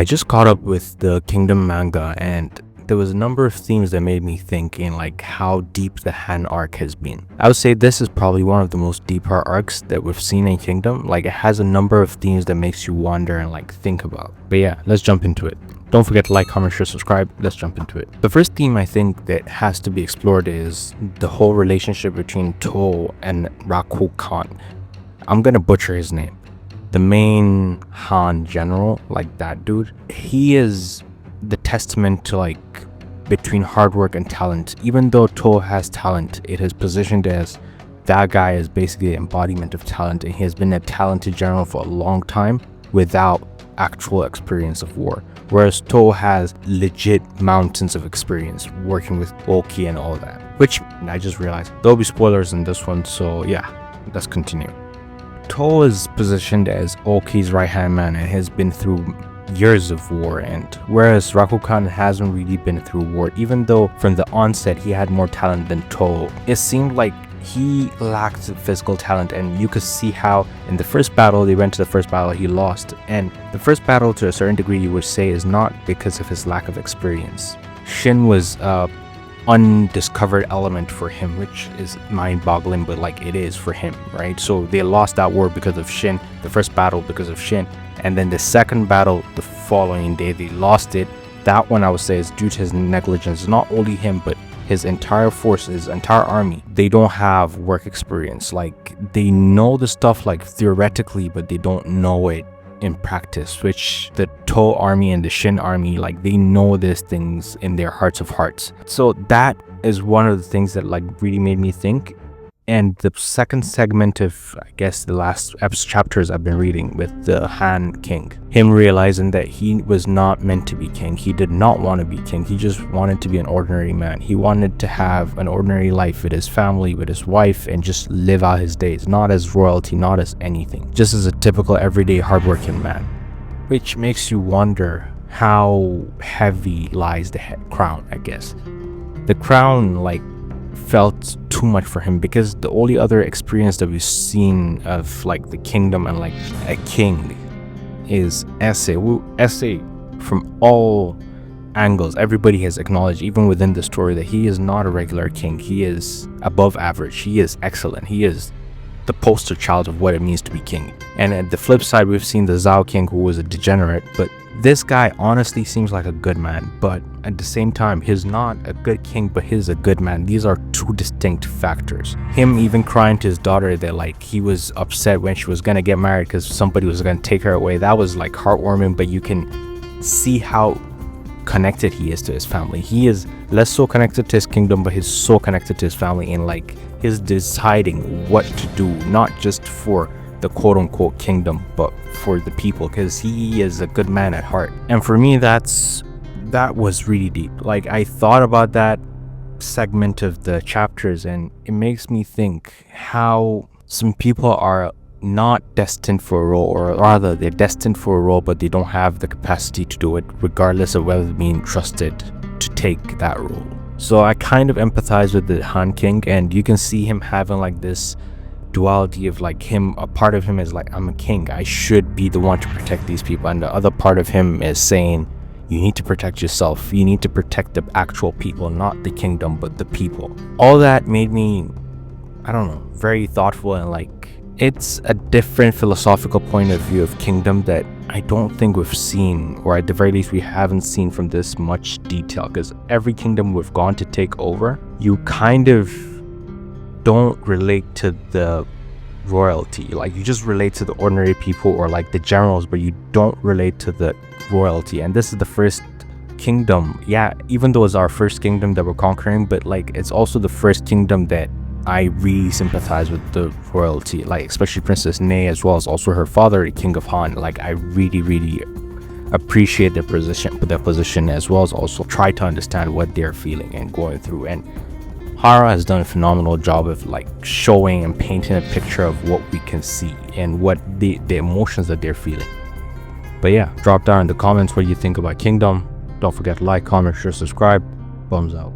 I just caught up with the Kingdom manga, and there was a number of themes that made me think in like how deep the Han arc has been. I would say this is probably one of the most deeper arcs that we've seen in Kingdom. Like, it has a number of themes that makes you wonder and like think about. But yeah, let's jump into it. Don't forget to like, comment, share, subscribe. Let's jump into it. The first theme I think that has to be explored is the whole relationship between To and Raku Khan. I'm gonna butcher his name. The main Han general, like that dude, he is the testament to like between hard work and talent. Even though To has talent, it is positioned as that guy is basically the embodiment of talent, and he has been a talented general for a long time without actual experience of war. Whereas To has legit mountains of experience working with Oki and all that. Which I just realized there'll be spoilers in this one, so yeah, let's continue. To is positioned as Oki's right-hand man and has been through years of war, and whereas Rakukan hasn't really been through war, even though from the onset he had more talent than To, it seemed like he lacked physical talent, and you could see how in the first battle, they went to the first battle, he lost. And the first battle, to a certain degree, you would say is not because of his lack of experience. Shin was undiscovered element for him, which is mind-boggling, but like it is for him, right? So they lost that war because of Shin, the first battle because of Shin, and then the second battle the following day they lost it. That one I would say is due to his negligence. Not only him, but his entire force, his entire army, they don't have work experience. Like, they know the stuff like theoretically, but they don't know it in practice, which the To army and the Shin army, like, they know these things in their hearts of hearts. So that is one of the things that like really made me think. And the second segment of, I guess, the last chapters I've been reading with the Han King, him realizing that he was not meant to be king. He did not want to be king. He just wanted to be an ordinary man. He wanted to have an ordinary life with his family, with his wife, and just live out his days, not as royalty, not as anything, just as a typical everyday hardworking man. Which makes you wonder how heavy lies the crown, I guess. The crown, like, felt too much for him, because the only other experience that we've seen of like the kingdom and like a king is Essay. Essay, from all angles, everybody has acknowledged, even within the story, that he is not a regular king. He is above average. He is excellent. He is the poster child of what it means to be king. And at the flip side, we've seen the Zhao King, who was a degenerate, but this guy honestly seems like a good man. But at the same time, he's not a good king, but he's a good man. These are two distinct factors. Him even crying to his daughter that like he was upset when she was gonna get married because somebody was gonna take her away, that was like heartwarming. But you can see how connected he is to his family. He is less so connected to his kingdom, but he's so connected to his family, and like he's deciding what to do, not just for the quote-unquote kingdom, but for the people, because he is a good man at heart. And for me, that was really deep. Like, I thought about that segment of the chapters, and it makes me think how some people are not destined for a role, or rather they're destined for a role, but they don't have the capacity to do it, regardless of whether being trusted to take that role. So I kind of empathize with the Han King, and you can see him having like this duality of like him, a part of him is like, I'm a king, I should be the one to protect these people, and the other part of him is saying, you need to protect yourself, you need to protect the actual people, not the kingdom, but the people. All that made me, I don't know, very thoughtful, and like it's a different philosophical point of view of kingdom that I don't think we've seen, or at the very least we haven't seen from this much detail, because every kingdom we've gone to take over, you kind of don't relate to the royalty. Like, you just relate to the ordinary people or like the generals, but you don't relate to the royalty. And this is the first kingdom, yeah, even though it's our first kingdom that we're conquering, but like it's also the first kingdom that I really sympathize with the royalty, like especially Princess Nei, as well as also her father, the King of Han. Like, I really appreciate their position, as well as also try to understand what they're feeling and going through. And Hara has done a phenomenal job of like showing and painting a picture of what we can see and what the emotions that they're feeling. But yeah, drop down in the comments what you think about Kingdom. Don't forget to like, comment, share, subscribe. Thumbs out.